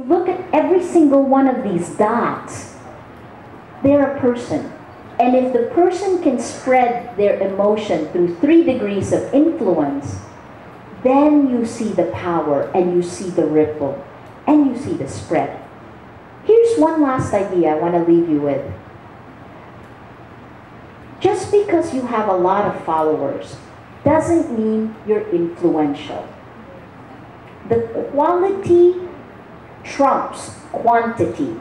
look at every single one of these dots, they're a person. And if the person can spread their emotion through 3 degrees of influence, then you see the power, and you see the ripple, and you see the spread. Here's one last idea I want to leave you with. Just because you have a lot of followers doesn't mean you're influential. The quality trumps quantity.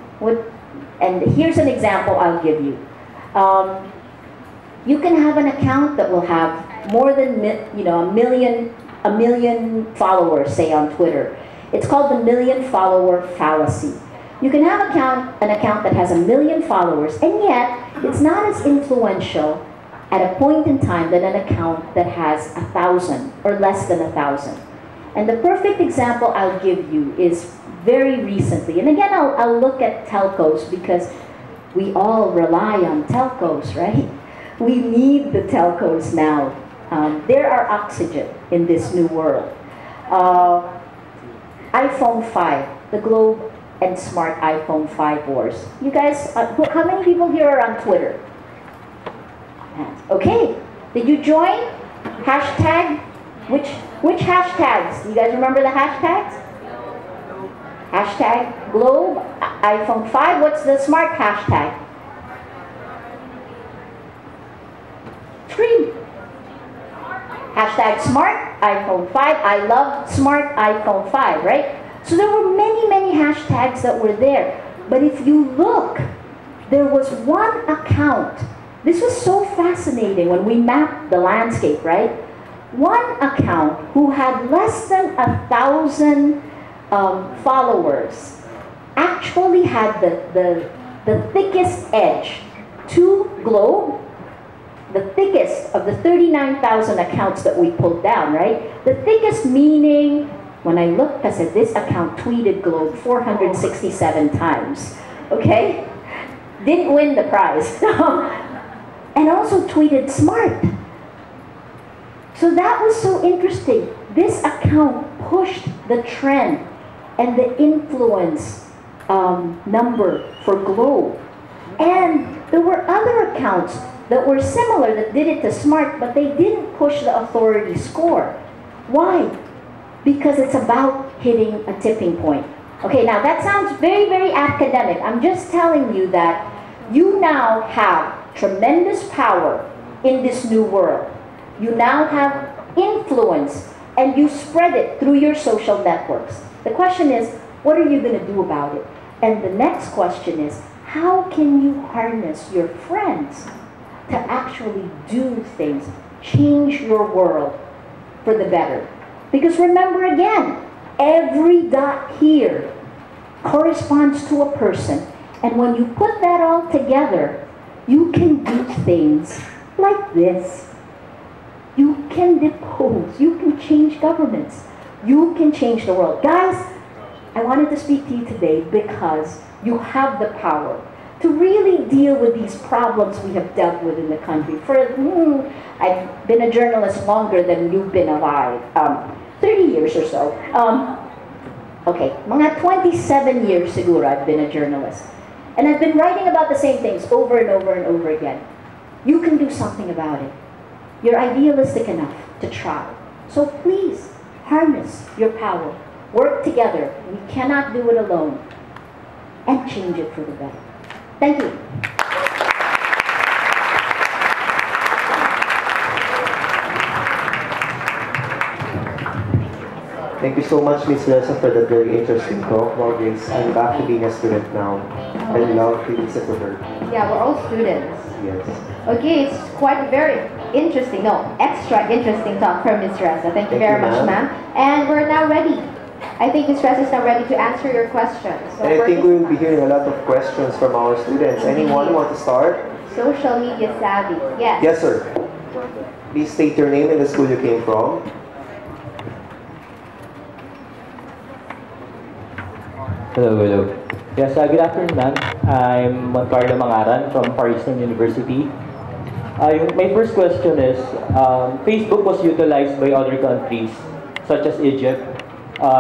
And here's an example I'll give you. You can have an account that will have more than a million followers, say, on Twitter. It's called the million follower fallacy. You can have an account that has 1 million followers, and yet it's not as influential at a point in time than an account that has 1,000 or less than 1,000. And the perfect example I'll give you is very recently. And again, I'll look at telcos because we all rely on telcos, right? We need the telcos now. They're our oxygen in this new world. iPhone 5, the Globe and Smart iPhone 5 wars. You guys, how many people here are on Twitter? Okay, did you join? Hashtag, which hashtags? Do you guys remember the hashtags? Hashtag Globe, iPhone 5. What's the Smart hashtag? Scream. Hashtag Smart iPhone 5. I love Smart iPhone 5, right? So there were many, many hashtags that were there. But if you look, there was one account. This was so fascinating when we mapped the landscape, right? One account who had less than 1,000 followers actually had the thickest edge to Globe, the thickest of the 39,000 accounts that we pulled down, right? The thickest meaning, when I looked, I said, this account tweeted Globe 467 times, okay? Didn't win the prize. And also tweeted Smart. So that was so interesting. This account pushed the trend and the influence number for Globe. And there were other accounts that were similar that did it to Smart, but they didn't push the authority score. Why? Because it's about hitting a tipping point. Okay, now that sounds very, very academic. I'm just telling you that you now have tremendous power in this new world. You now have influence, and you spread it through your social networks. The question is, what are you going to do about it? And the next question is, how can you harness your friends to actually do things, change your world for the better? Because remember again, every dot here corresponds to a person. And when you put that all together, you can do things like this. You can depose, you can change governments, you can change the world. Guys, I wanted to speak to you today because you have the power to really deal with these problems we have dealt with in the country. I've been a journalist longer than you've been alive, 30 years or so. Okay, mga 27 years siguro I've been a journalist. And I've been writing about the same things over and over and over again. You can do something about it. You're idealistic enough to try. So please, harness your power. Work together. We cannot do it alone. And change it for the better. Thank you. Thank you so much, Ms. Ressa, for that very interesting talk. Morgans, I'm back to being a student now. I love to listen to her. Yeah, we're all students. Yes. Okay, it's quite very interesting, extra interesting talk from Ms. Ressa. Thank you very much, ma'am. And we're now ready. I think Ms. Ressa is now ready to answer your questions. So and I think we will be hearing a lot of questions from our students. Anyone want to start? Social media savvy. Yes. Yes, sir. Please state your name and the school you came from. Hello. Yes, good afternoon, ma'am. I'm Moncarlo Mangaran from Pariston University. My first question is, Facebook was utilized by other countries, such as Egypt,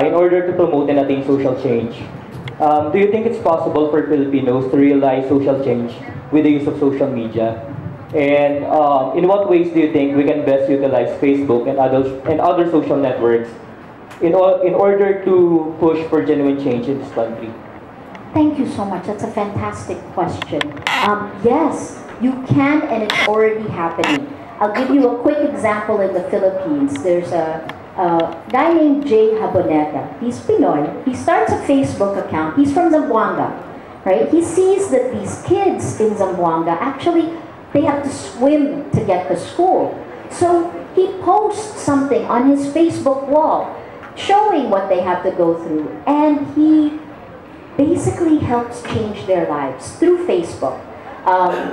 in order to promote and attain social change. Do you think it's possible for Filipinos to realize social change with the use of social media? And in what ways do you think we can best utilize Facebook and other social networks in order to push for genuine change in this country? Thank you so much. That's a fantastic question. Yes, you can, and it's already happening. I'll give you a quick example in the Philippines. There's a guy named Jay Haboneta. He's Pinoy. He starts a Facebook account. He's from Zamboanga, right? He sees that these kids in Zamboanga actually, they have to swim to get to school. So he posts something on his Facebook wall showing what they have to go through. And he basically helps change their lives through Facebook.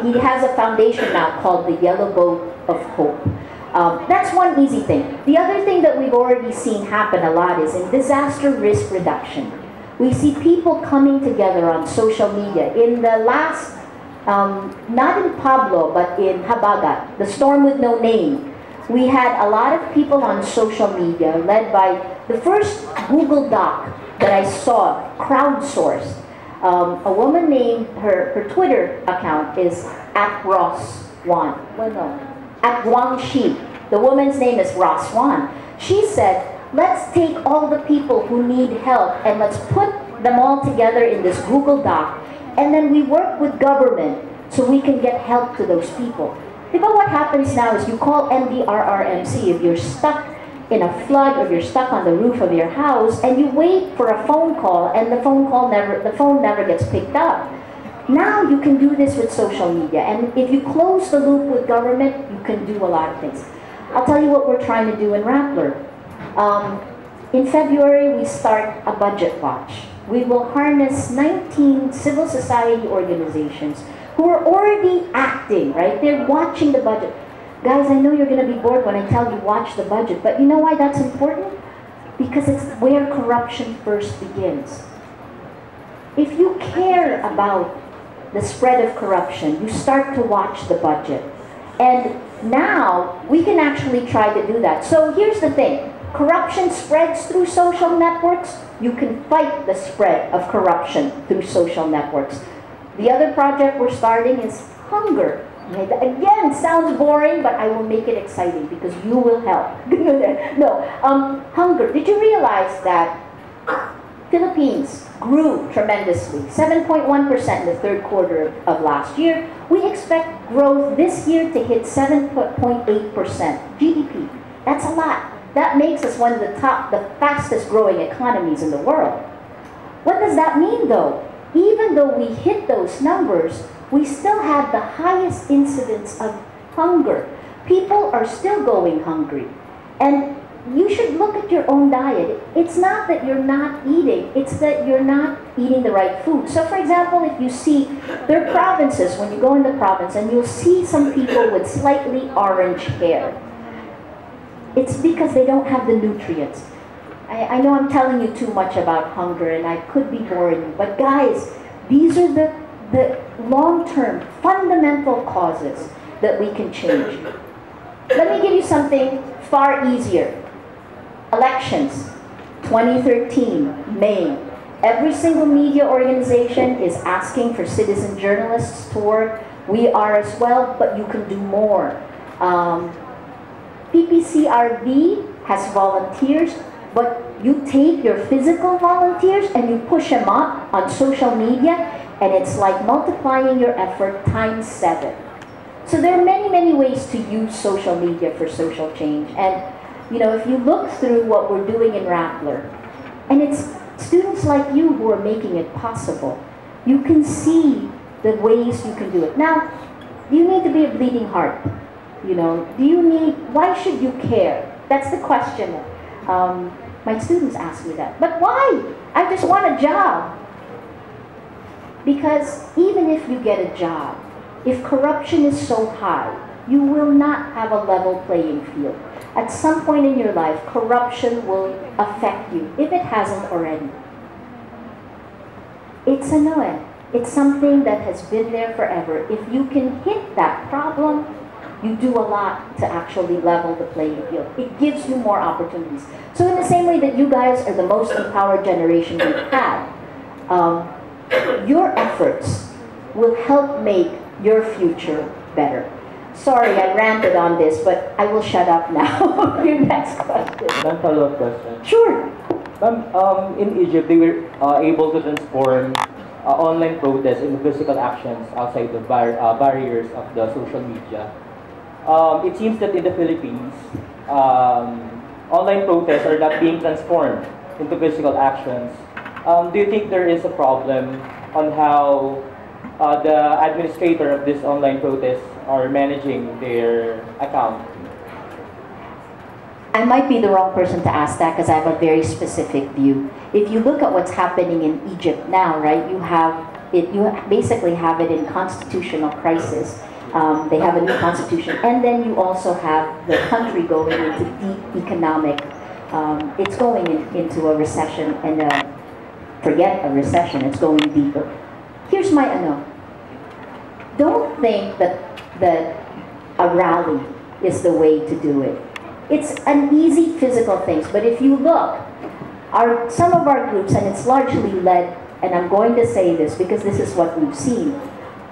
He has a foundation now called the Yellow Boat of Hope. That's one easy thing. The other thing that we've already seen happen a lot is in disaster risk reduction. We see people coming together on social media. In the last, not in Pablo, but in Habagat, the storm with no name, we had a lot of people on social media led by the first Google Doc that I saw, crowdsourced. A woman named, her Twitter account is @Ross1. Well, no, @Wangshi. The woman's name is Ross1. She said, let's take all the people who need help and let's put them all together in this Google Doc, and then we work with government so we can get help to those people. But what happens now is you call MDRRMC if you're stuck in a flood or you're stuck on the roof of your house, and you wait for a phone call, and the phone never gets picked up. Now you can do this with social media, and if you close the loop with government, you can do a lot of things. I'll tell you what we're trying to do in Rappler. In February, we start a budget watch. We will harness 19 civil society organizations who are already acting, right? They're watching the budget. Guys, I know you're going to be bored when I tell you watch the budget, but you know why that's important? Because it's where corruption first begins. If you care about the spread of corruption, you start to watch the budget. And now, we can actually try to do that. So here's the thing. Corruption spreads through social networks. You can fight the spread of corruption through social networks. The other project we're starting is hunger. Again, sounds boring, but I will make it exciting because you will help. Hunger. Did you realize that Philippines grew tremendously, 7.1% in the third quarter of last year? We expect growth this year to hit 7.8% GDP. That's a lot. That makes us one of the fastest growing economies in the world. What does that mean though? Even though we hit those numbers, we still have the highest incidence of hunger. People are still going hungry. And you should look at your own diet. It's not that you're not eating, it's that you're not eating the right food. So for example, if you see, there are provinces, when you go in the province, and you'll see some people with slightly orange hair. It's because they don't have the nutrients. I know I'm telling you too much about hunger, and I could be boring you, but guys, these are the long-term, fundamental causes that we can change. Let me give you something far easier. Elections, 2013, May. Every single media organization is asking for citizen journalists to work. We are as well, but you can do more. PPCRB has volunteers, but you take your physical volunteers and you push them up on social media, and it's like multiplying your effort times 7. So there are many, many ways to use social media for social change. And you know, if you look through what we're doing in Rappler, and it's students like you who are making it possible, you can see the ways you can do it. Now, do you need to be a bleeding heart? You know, do you need, why should you care? That's the question. My students ask me that. But why? I just want a job. Because even if you get a job, if corruption is so high, you will not have a level playing field. At some point in your life, corruption will affect you, if it hasn't already. It's annoying. It's something that has been there forever. If you can hit that problem, you do a lot to actually level the playing field. It gives you more opportunities. So in the same way that you guys are the most empowered generation we've had, um, your efforts will help make your future better. Sorry, I ranted on this, but I will shut up now. Your next question. One follow-up question. Sure. In Egypt, they were able to transform online protests into physical actions outside the barriers of the social media. It seems that in the Philippines, online protests are not being transformed into physical actions. Do you think there is a problem on how the administrator of this online protests are managing their account? I might be the wrong person to ask that because I have a very specific view. If you look at what's happening in Egypt now, right, you basically have it in constitutional crisis. They have a new constitution, and then you also have the country going into deep economic, it's going into a recession, and forget a recession, it's going deeper. Here's my don't think that a rally is the way to do it. It's an easy physical thing, but if you look, some of our groups, and it's largely led, and I'm going to say this because this is what we've seen,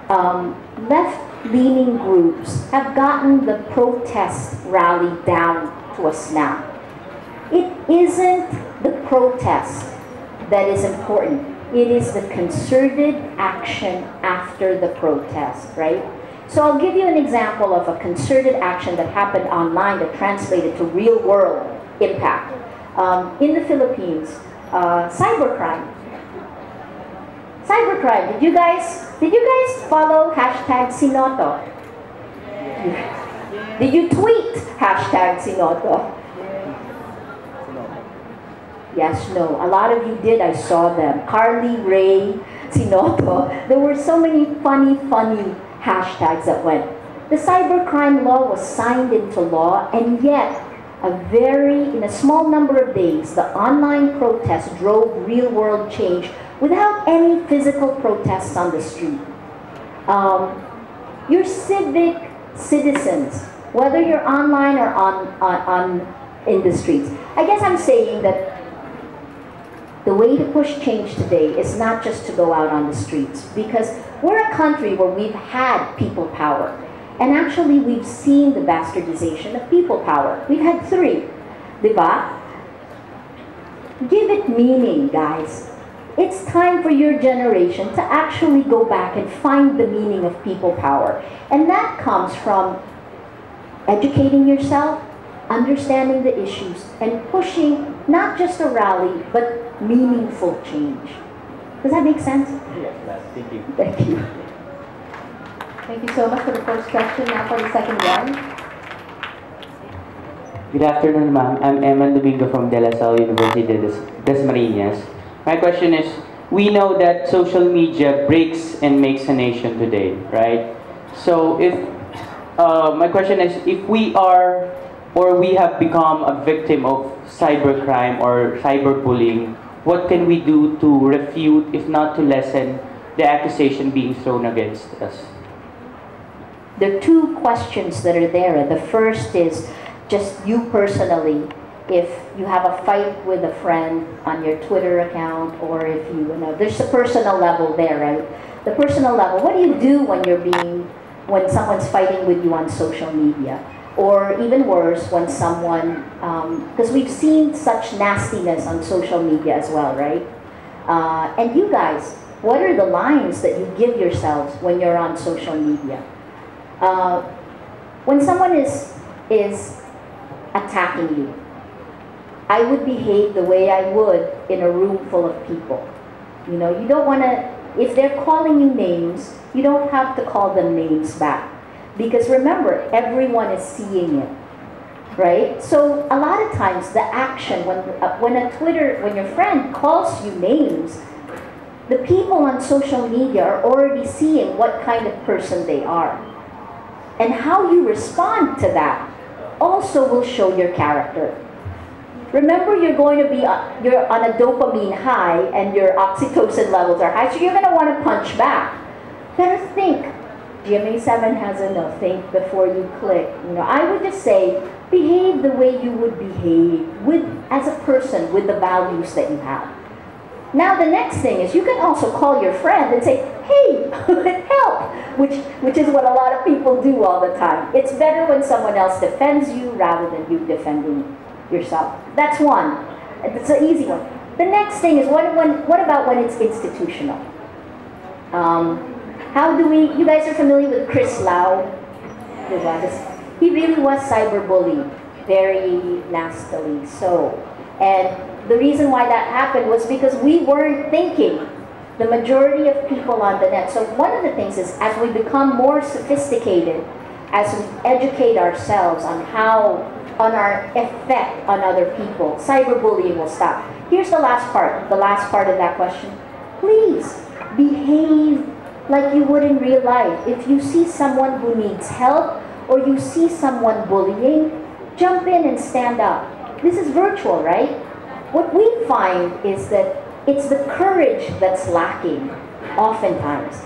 left-leaning groups have gotten the protest rally down to a snap. It isn't the protest that is important. It is the concerted action after the protest, right? So I'll give you an example of a concerted action that happened online that translated to real-world impact. In the Philippines, cybercrime. Cybercrime. Did you guys follow hashtag Sinoto? Did you tweet hashtag Sinoto? Yes, no. A lot of you did. I saw them. Carly, Ray, Sinoto. There were so many funny hashtags that went. The cybercrime law was signed into law, and yet, in a small number of days, the online protests drove real-world change without any physical protests on the street. Your civic citizens, whether you're online or in the streets, I guess I'm saying that the way to push change today is not just to go out on the streets, because we're a country where we've had people power. And actually, we've seen the bastardization of people power. We've had 3. Diba? Give it meaning, guys. It's time for your generation to actually go back and find the meaning of people power. And that comes from educating yourself, understanding the issues, and pushing not just a rally, but meaningful change. Does that make sense? Yes, thank you. Thank you. Thank you so much for the first question. Now for the second one. Good afternoon, ma'am. I'm Eman Domingo from De La Salle University des Marinas. My question is, we know that social media breaks and makes a nation today, right? So my question is, if we are or we have become a victim of cybercrime or cyberbullying, what can we do to refute, if not to lessen, the accusation being thrown against us? There are 2 questions that are there. The first is just you personally. If you have a fight with a friend on your Twitter account, or if there's a personal level there, right? The personal level, what do you do when someone's fighting with you on social media? Or even worse, when someone, because we've seen such nastiness on social media as well, right? And you guys, what are the lines that you give yourselves when you're on social media? When someone is attacking you, I would behave the way I would in a room full of people. You don't want to, if they're calling you names, you don't have to call them names back. Because remember, everyone is seeing it, right? So a lot of times the action, when your friend calls you names, the people on social media are already seeing what kind of person they are. And how you respond to that also will show your character. Remember, you're on a dopamine high and your oxytocin levels are high, so you're going to want to punch back. Better think. GMA7 has a think before you click. I would just say, behave the way you would behave as a person with the values that you have. Now the next thing is you can also call your friend and say, hey, help, which is what a lot of people do all the time. It's better when someone else defends you rather than you defending yourself. That's one. It's an easy one. The next thing is, what about when it's institutional? How do we, you guys are familiar with Chris Lau? He really was cyberbullied, very nastily so. And the reason why that happened was because we weren't thinking, the majority of people on the net. So one of the things is, as we become more sophisticated, as we educate ourselves on our effect on other people, cyberbullying will stop. Here's the last part of that question. Please behave like you would in real life. If you see someone who needs help or you see someone bullying, jump in and stand up. This is virtual, right? What we find is that it's the courage that's lacking oftentimes.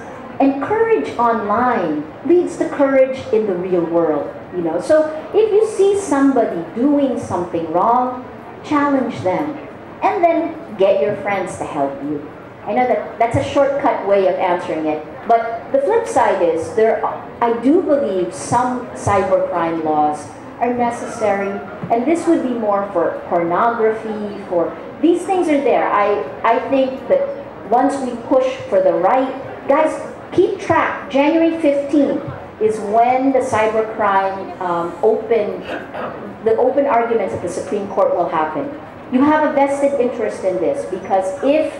And courage online leads to courage in the real world, you know. So if you see somebody doing something wrong, challenge them. And then get your friends to help you. I know that's a shortcut way of answering it. But the flip side is, I do believe some cybercrime laws are necessary. And this would be more for pornography, for these things are there. I think that once we push for the right, guys, keep track. January 15th is when the cybercrime open arguments at the Supreme Court will happen. You have a vested interest in this, because if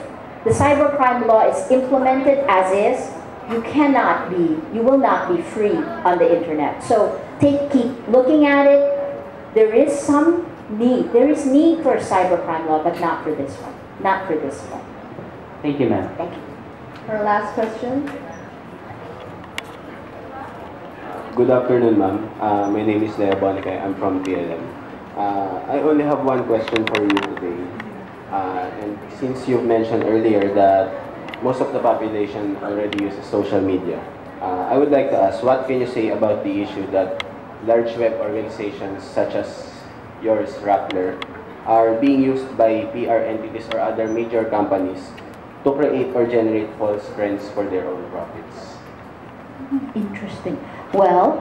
the cybercrime law is implemented as is, you will not be free on the internet. So keep looking at it. There is some need. There is need for a cybercrime law, but not for this one. Not for this one. Thank you, ma'am. Thank you. Our last question. Good afternoon, ma'am. My name is Lea Bonicay. I'm from PLM. I only have one question for you today. And since you've mentioned earlier that most of the population already uses social media, I would like to ask, what can you say about the issue that large web organizations such as yours, Rappler, are being used by PR entities or other major companies to create or generate false friends for their own profits? Interesting. Well,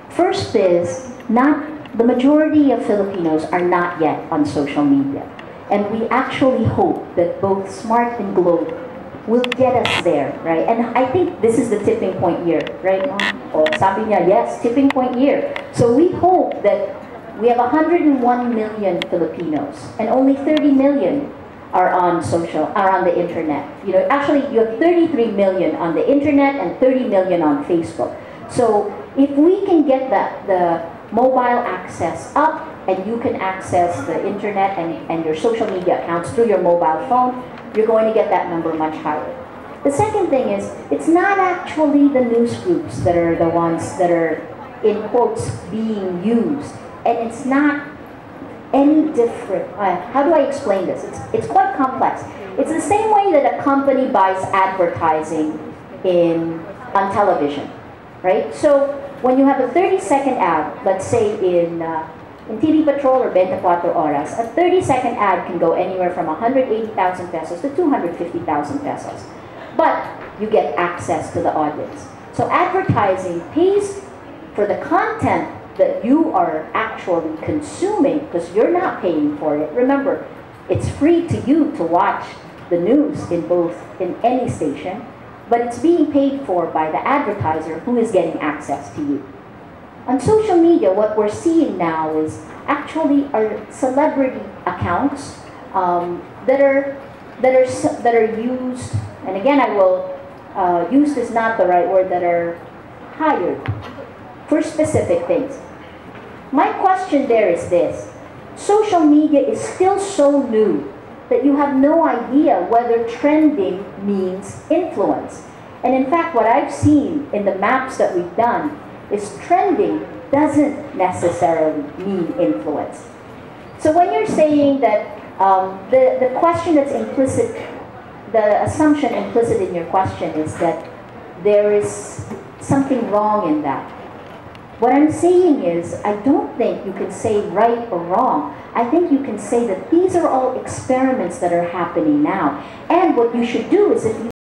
first is, the majority of Filipinos are not yet on social media. And we actually hope that both Smart and Globe will get us there, right? And I think this is the tipping point year, right, Mom? Oh, sabi niya, yes, tipping point year. So we hope that we have 101 million Filipinos, and only 30 million are on the internet. You know, actually, you have 33 million on the internet and 30 million on Facebook. So if we can get the mobile access up, and you can access the internet and your social media accounts through your mobile phone, you're going to get that number much higher. The second thing is, it's not actually the news groups that are the ones that are, in quotes, being used. And it's not any different. How do I explain this? It's quite complex. It's the same way that a company buys advertising on television, right? So when you have a 30-second ad, let's say in TV Patrol or 24 Oras, a 30-second ad can go anywhere from 180,000 pesos to 250,000 pesos. But you get access to the audience. So advertising pays for the content that you are actually consuming, because you're not paying for it. Remember, it's free to you to watch the news in any station, but it's being paid for by the advertiser who is getting access to you. On social media, what we're seeing now is actually our celebrity accounts that are used, and again, I will used is not the right word, that are hired for specific things. My question there is this: social media is still so new that you have no idea whether trending means influence. And in fact, what I've seen in the maps that we've done is trending doesn't necessarily mean influence. So when you're saying that the question that's implicit, the assumption implicit in your question is that there is something wrong in that. What I'm saying is, I don't think you can say right or wrong. I think you can say that these are all experiments that are happening now. And what you should do is, if you